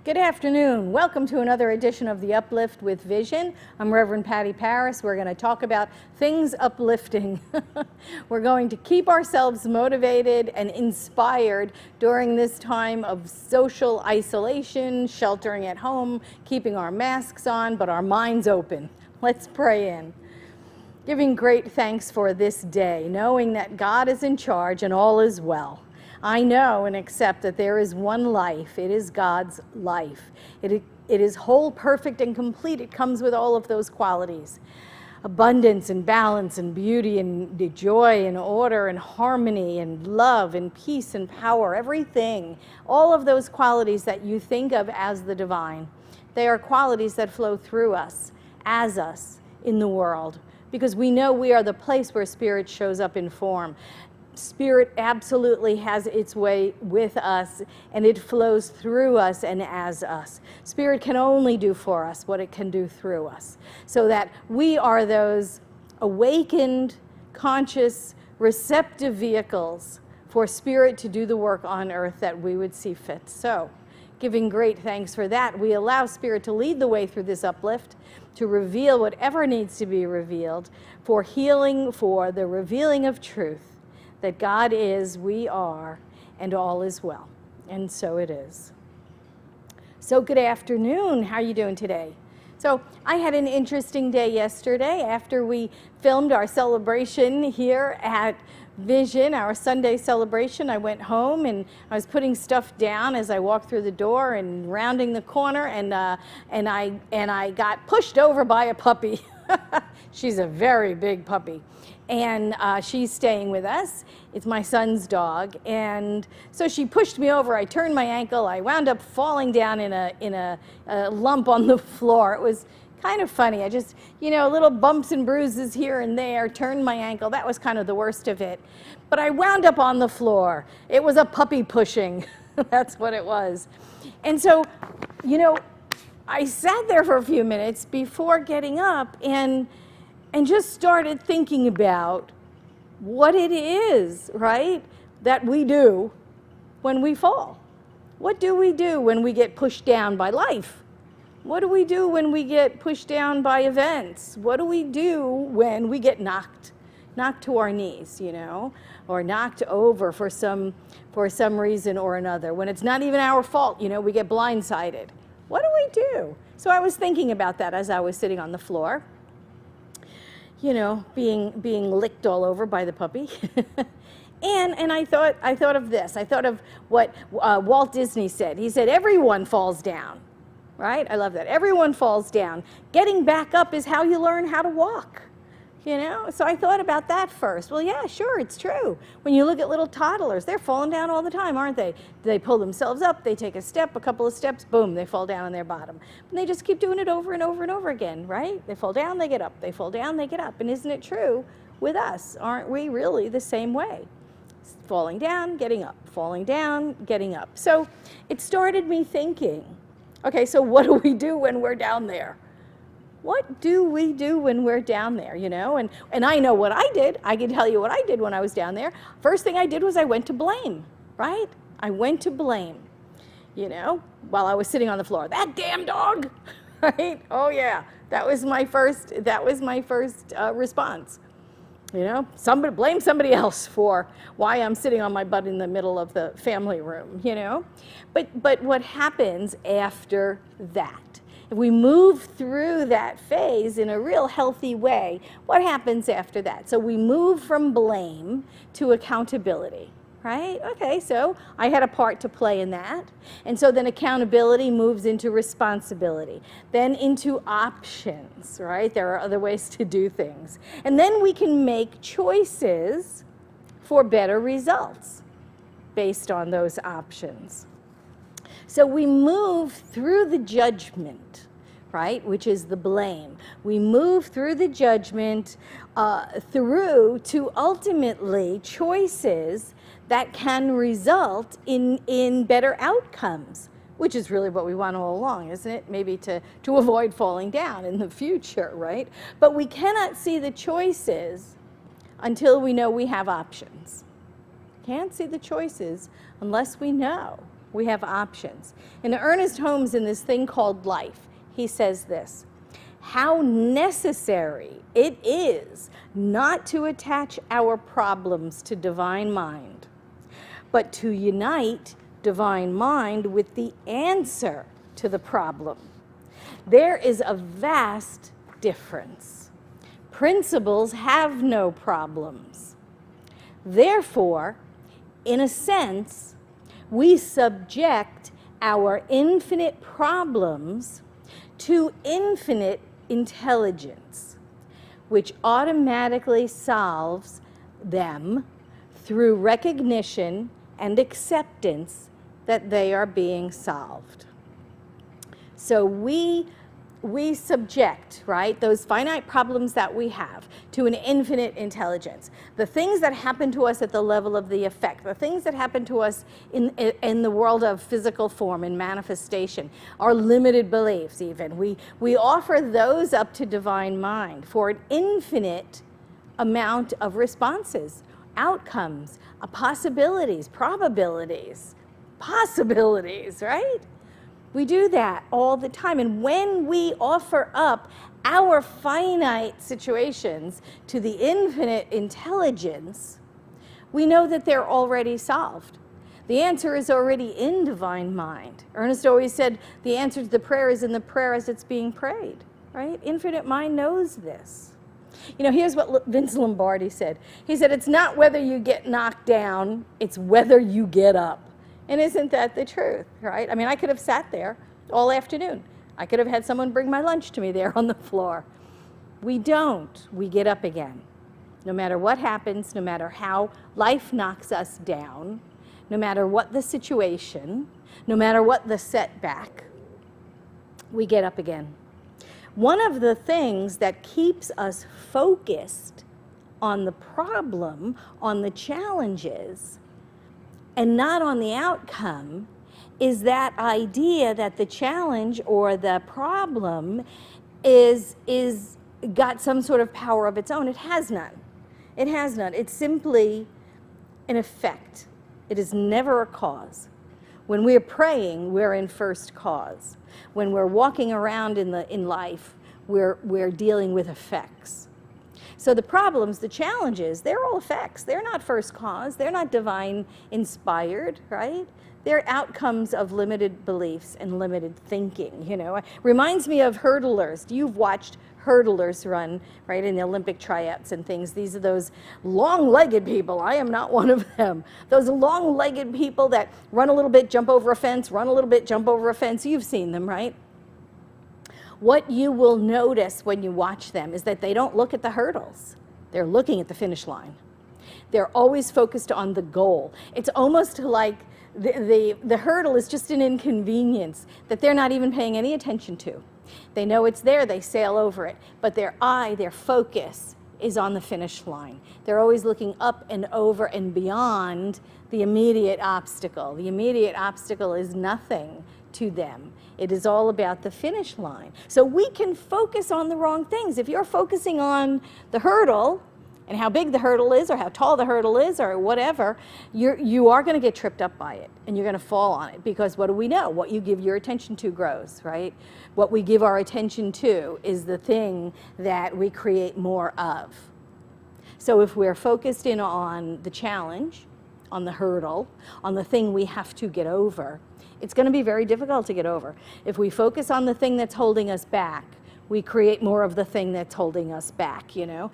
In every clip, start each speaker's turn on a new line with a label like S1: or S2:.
S1: Good afternoon. Welcome to another edition of the Uplift with Vision. I'm Reverend Patti Paris. We're going to talk about things uplifting. We're going to keep ourselves motivated and inspired during this time of social isolation, sheltering at home, keeping our masks on, but our minds open. Let's pray in. Giving great thanks for this day, knowing that God is in charge and all is well. I know and accept that there is one life. It is God's life. It is whole, perfect, and complete. It comes with all of those qualities. Abundance and balance and beauty and joy and order and harmony and love and peace and power, everything. All of those qualities that you think of as the divine. They are qualities that flow through us, as us, in the world. Because we know we are the place where Spirit shows up in form. Spirit absolutely has its way with us, and it flows through us and as us. Spirit can only do for us what it can do through us, so that we are those awakened, conscious, receptive vehicles for Spirit to do the work on earth that we would see fit. So, giving great thanks for that, we allow Spirit to lead the way through this uplift, to reveal whatever needs to be revealed, for healing, for the revealing of truth, that God is, we are, and all is well. And so it is. So good afternoon. How are you doing today? So I had an interesting day yesterday after we filmed our celebration here at Vision, our Sunday celebration. I went home and I was putting stuff down as I walked through the door and rounding the corner, and I got pushed over by a puppy. She's a very big puppy, and she's staying with us. It's my son's dog, and so she pushed me over. I turned my ankle. I wound up falling down in a lump on the floor. It was kind of funny. I just, little bumps and bruises here and there, turned my ankle. That was kind of the worst of it. But I wound up on the floor. It was a puppy pushing. That's what it was. And so, I sat there for a few minutes before getting up and just started thinking about what it is, right, that we do when we fall. What do we do when we get pushed down by life? What do we do when we get pushed down by events? What do we do when we get knocked to our knees, or knocked over for some reason or another? When it's not even our fault, we get blindsided. What do we do? So I was thinking about that as I was sitting on the floor, being licked all over by the puppy. and I thought of this. I thought of what Walt Disney said. He said, everyone falls down, right? I love that. Everyone falls down. Getting back up is how you learn how to walk. So I thought about that first. Well, yeah, sure, it's true. When you look at little toddlers, they're falling down all the time, aren't they? They pull themselves up, they take a step, a couple of steps, boom, they fall down on their bottom. And they just keep doing it over and over and over again, right? They fall down, they get up. They fall down, they get up. And isn't it true with us? Aren't we really the same way? Falling down, getting up, falling down, getting up. So it started me thinking, okay, so what do we do when we're down there? What do we do when we're down there, And I know what I did. I can tell you what I did when I was down there. First thing I did was I went to blame, right? I went to blame, while I was sitting on the floor. That damn dog, right? Oh, yeah. That was my first response. Somebody blame somebody else for why I'm sitting on my butt in the middle of the family room, But what happens after that? If we move through that phase in a real healthy way, what happens after that? So we move from blame to accountability, right? Okay, so I had a part to play in that. And so then accountability moves into responsibility, then into options, right? There are other ways to do things. And then we can make choices for better results based on those options. So we move through the judgment, right, which is the blame. We move through the judgment through to ultimately choices that can result in better outcomes, which is really what we want all along, isn't it? Maybe to avoid falling down in the future, right? But we cannot see the choices until we know we have options. Can't see the choices unless we know we have options. And Ernest Holmes, in this thing called life, he says this: how necessary it is not to attach our problems to divine mind, but to unite divine mind with the answer to the problem. There is a vast difference. Principles have no problems. Therefore, in a sense, we subject our infinite problems to infinite intelligence, which automatically solves them through recognition and acceptance that they are being solved. So we we subject, right, those finite problems that we have to an infinite intelligence. The things that happen to us at the level of the effect, the things that happen to us in the world of physical form and manifestation, our limited beliefs even, we offer those up to divine mind for an infinite amount of responses, outcomes, possibilities, probabilities, possibilities, right? We do that all the time. And when we offer up our finite situations to the infinite intelligence, we know that they're already solved. The answer is already in divine mind. Ernest always said the answer to the prayer is in the prayer as it's being prayed, right? Infinite mind knows this. You know, here's what Vince Lombardi said. He said, it's not whether you get knocked down, it's whether you get up. And isn't that the truth, right? I mean, I could have sat there all afternoon. I could have had someone bring my lunch to me there on the floor. We don't. We get up again. No matter what happens, no matter how life knocks us down, no matter what the situation, no matter what the setback, we get up again. One of the things that keeps us focused on the problem, on the challenges, and not on the outcome, is that idea that the challenge or the problem is got some sort of power of its own. It has none. It has none. It's simply an effect. It is never a cause. When we're praying, we're in first cause. When we're walking around in life, we're dealing with effects. So the problems, the challenges, they're all effects. They're not first cause. They're not divine inspired, right? They're outcomes of limited beliefs and limited thinking, you know. It reminds me of hurdlers. You've watched hurdlers run, right, in the Olympic tryouts and things. These are those long-legged people. I am not one of them. Those long-legged people that run a little bit, jump over a fence, run a little bit, jump over a fence. You've seen them, right? What you will notice when you watch them is that they don't look at the hurdles. They're looking at the finish line. They're always focused on the goal. It's almost like the hurdle is just an inconvenience that they're not even paying any attention to. They know it's there, they sail over it, but their eye, their focus is on the finish line. They're always looking up and over and beyond the immediate obstacle. The immediate obstacle is nothing to them. It is all about the finish line. So we can focus on the wrong things. If you're focusing on the hurdle and how big the hurdle is or how tall the hurdle is or whatever, you are going to get tripped up by it and you're going to fall on it, because what do we know? What you give your attention to grows, right? What we give our attention to is the thing that we create more of. So if we're focused in on the challenge, on the hurdle, on the thing we have to get over, it's going to be very difficult to get over. If we focus on the thing that's holding us back, we create more of the thing that's holding us back, you know?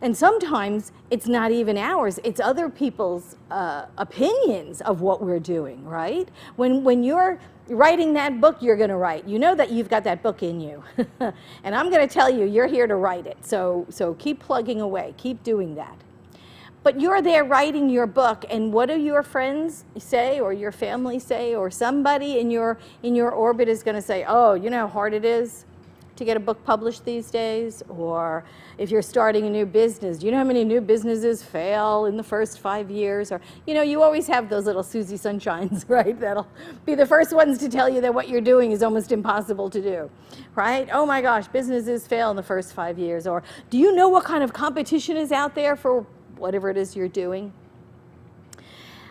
S1: And sometimes it's not even ours, it's other people's opinions of what we're doing, right? When you're writing that book you're going to write, you know that you've got that book in you. And I'm going to tell you, you're here to write it. So keep plugging away, keep doing that. But you're there writing your book, and what do your friends say, or your family say, or somebody in your orbit is going to say, oh, you know how hard it is to get a book published these days? Or if you're starting a new business, do you know how many new businesses fail in the first 5 years? Or, you know, you always have those little Susie Sunshines, right? That'll be the first ones to tell you that what you're doing is almost impossible to do, right? Oh my gosh, businesses fail in the first 5 years. Or, do you know what kind of competition is out there for whatever it is you're doing?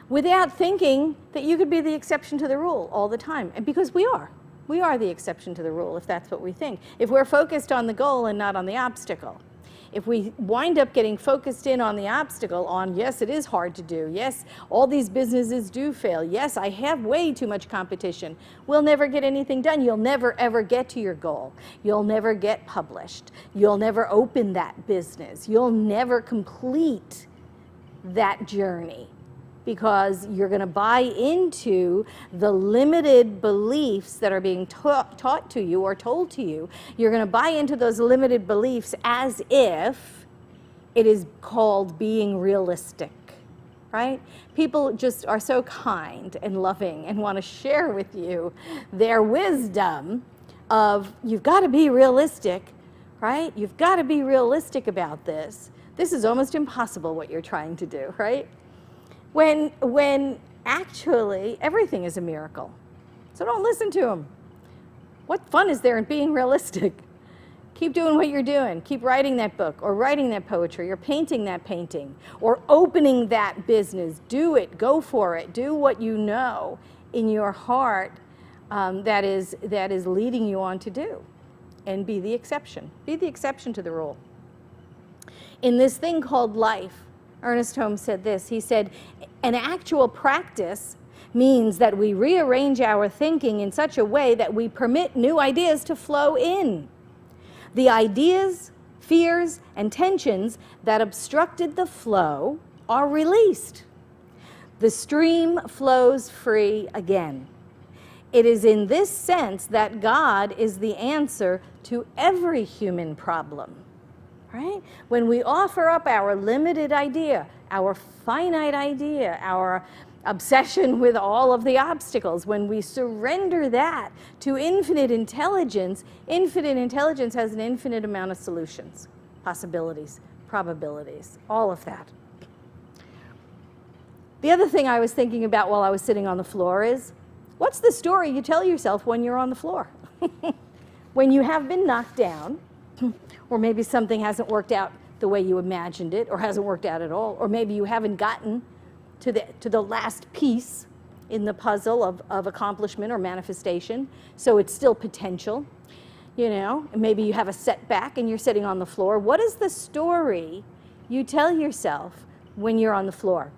S1: Without thinking that you could be the exception to the rule all the time. And because we are. We are the exception to the rule if that's what we think. If we're focused on the goal and not on the obstacle. If we wind up getting focused in on the obstacle, on yes, it is hard to do. Yes, all these businesses do fail. Yes, I have way too much competition. We'll never get anything done. You'll never ever get to your goal. You'll never get published. You'll never open that business. You'll never complete that journey, because you're going to buy into the limited beliefs that are being taught to you or told to you. You're going to buy into those limited beliefs as if it is called being realistic, right? People just are so kind and loving and want to share with you their wisdom, of you've got to be realistic, right? You've got to be realistic about this. This is almost impossible what you're trying to do, right? When actually everything is a miracle. So don't listen to them. What fun is there in being realistic? Keep doing what you're doing. Keep writing that book or writing that poetry or painting that painting or opening that business. Do it. Go for it. Do what you know in your heart that is leading you on to do. And be the exception. Be the exception to the rule. In this thing called life, Ernest Holmes said this. He said, an actual practice means that we rearrange our thinking in such a way that we permit new ideas to flow in. The ideas, fears, and tensions that obstructed the flow are released. The stream flows free again. It is in this sense that God is the answer to every human problem, right? When we offer up our limited idea, our finite idea, our obsession with all of the obstacles, when we surrender that to infinite intelligence has an infinite amount of solutions, possibilities, probabilities, all of that. The other thing I was thinking about while I was sitting on the floor is, what's the story you tell yourself when you're on the floor? When you have been knocked down, or maybe something hasn't worked out the way you imagined it, or hasn't worked out at all, or maybe you haven't gotten to the last piece in the puzzle of accomplishment or manifestation, so it's still potential, you know, and maybe you have a setback and you're sitting on the floor. What is the story you tell yourself when you're on the floor?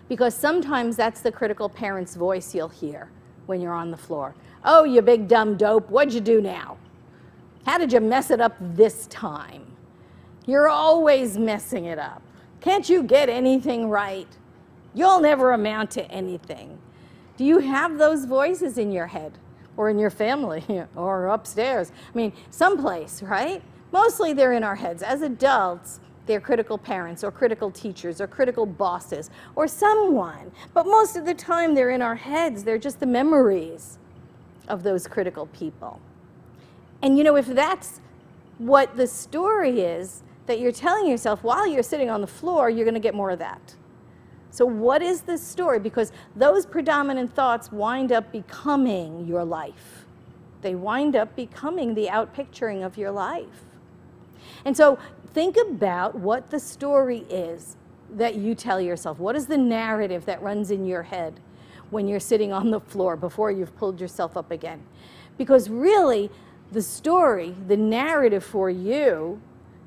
S1: Because sometimes that's the critical parent's voice you'll hear when you're on the floor. Oh, you big dumb dope, what'd you do now? How did you mess it up this time? You're always messing it up. Can't you get anything right? You'll never amount to anything. Do you have those voices in your head or in your family or upstairs? I mean, someplace, right? Mostly they're in our heads. As adults, they're critical parents or critical teachers or critical bosses or someone. But most of the time they're in our heads. They're just the memories of those critical people. And you know, if that's what the story is that you're telling yourself while you're sitting on the floor, you're going to get more of that. So what is the story? Because those predominant thoughts wind up becoming your life. They wind up becoming the outpicturing of your life. And so think about what the story is that you tell yourself. What is the narrative that runs in your head when you're sitting on the floor before you've pulled yourself up again? Because really, the story, the narrative for you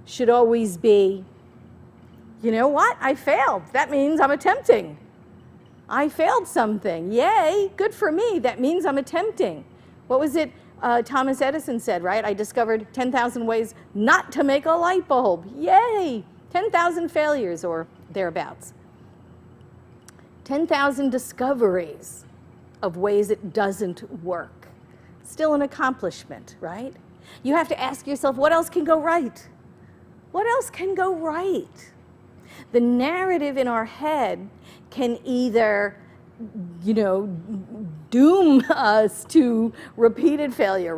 S1: should always be, you know what? I failed. That means I'm attempting. I failed something. Yay, good for me. That means I'm attempting. What was it Thomas Edison said, right? I discovered 10,000 ways not to make a light bulb. Yay! 10,000 failures or thereabouts. 10,000 discoveries of ways it doesn't work. Still an accomplishment, right? You have to ask yourself, what else can go right? What else can go right? The narrative in our head can either, you know, doom us to repeated failure,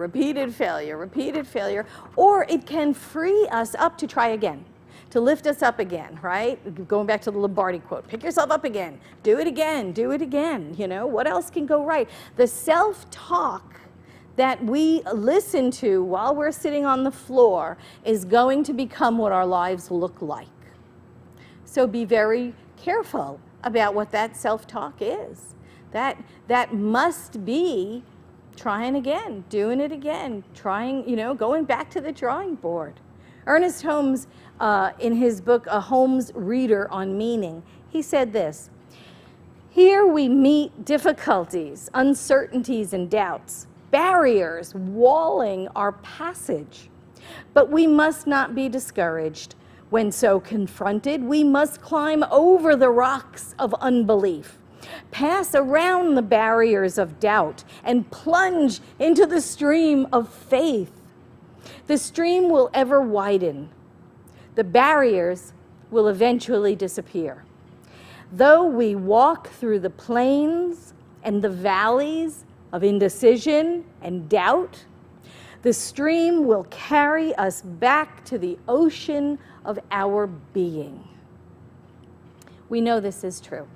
S1: or it can free us up to try again, to lift us up again, right? Going back to the Lombardi quote, pick yourself up again, do it again, you know, what else can go right? The self-talk that we listen to while we're sitting on the floor is going to become what our lives look like. So be very careful about what that self-talk is. That must be trying again, doing it again, trying, you know, going back to the drawing board. Ernest Holmes, in his book, A Holmes Reader on Meaning, he said this: "Here we meet difficulties, uncertainties, and doubts, barriers walling our passage. But we must not be discouraged. When so confronted, we must climb over the rocks of unbelief, pass around the barriers of doubt, and plunge into the stream of faith. The stream will ever widen. The barriers will eventually disappear. Though we walk through the plains and the valleys of indecision and doubt, The stream will carry us back to the ocean of our being. We know this is true.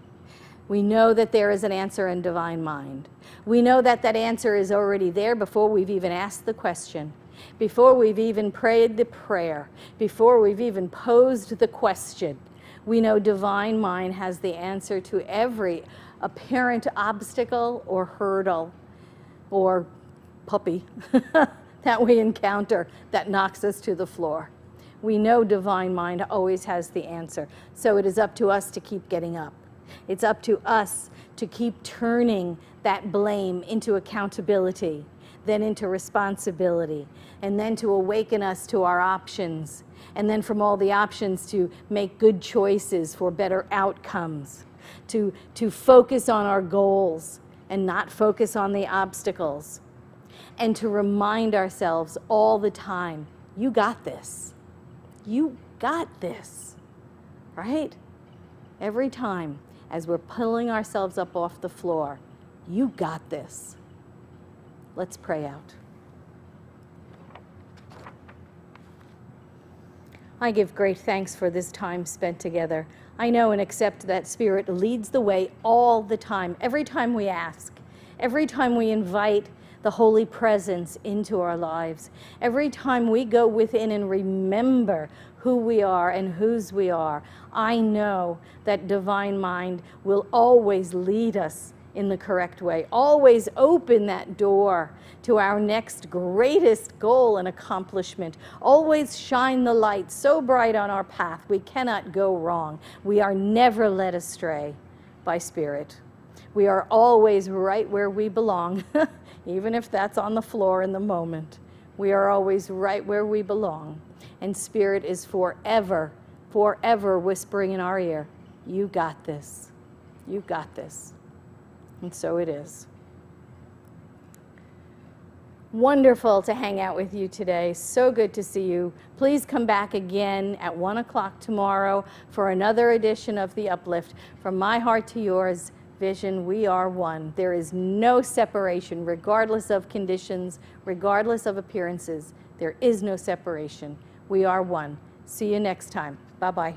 S1: We know that there is an answer in divine mind. We know that that answer is already there before we've even asked the question, before we've even prayed the prayer, before we've even posed the question. We know divine mind has the answer to every apparent obstacle or hurdle or puppy that we encounter that knocks us to the floor. We know divine mind always has the answer. So it is up to us to keep getting up. It's up to us to keep turning that blame into accountability, then into responsibility, and then to awaken us to our options, and then from all the options to make good choices for better outcomes, to focus on our goals and not focus on the obstacles, and to remind ourselves all the time, you got this. You got this, right? Every time as we're pulling ourselves up off the floor, you got this. Let's pray out. I give great thanks for this time spent together. I know and accept that Spirit leads the way all the time, every time we ask, every time we invite the Holy Presence into our lives, every time we go within and remember who we are and whose we are. I know that divine mind will always lead us in the correct way, always open that door to our next greatest goal and accomplishment, always shine the light so bright on our path we cannot go wrong. We are never led astray by Spirit. We are always right where we belong, even if that's on the floor in the moment. We are always right where we belong. And Spirit is forever, forever whispering in our ear, you got this. You got this. And so it is. Wonderful to hang out with you today. So good to see you. Please come back again at 1 o'clock tomorrow for another edition of The Uplift. From my heart to yours, Vision, we are one. There is no separation, regardless of conditions, regardless of appearances. There is no separation. We are one. See you next time. Bye-bye.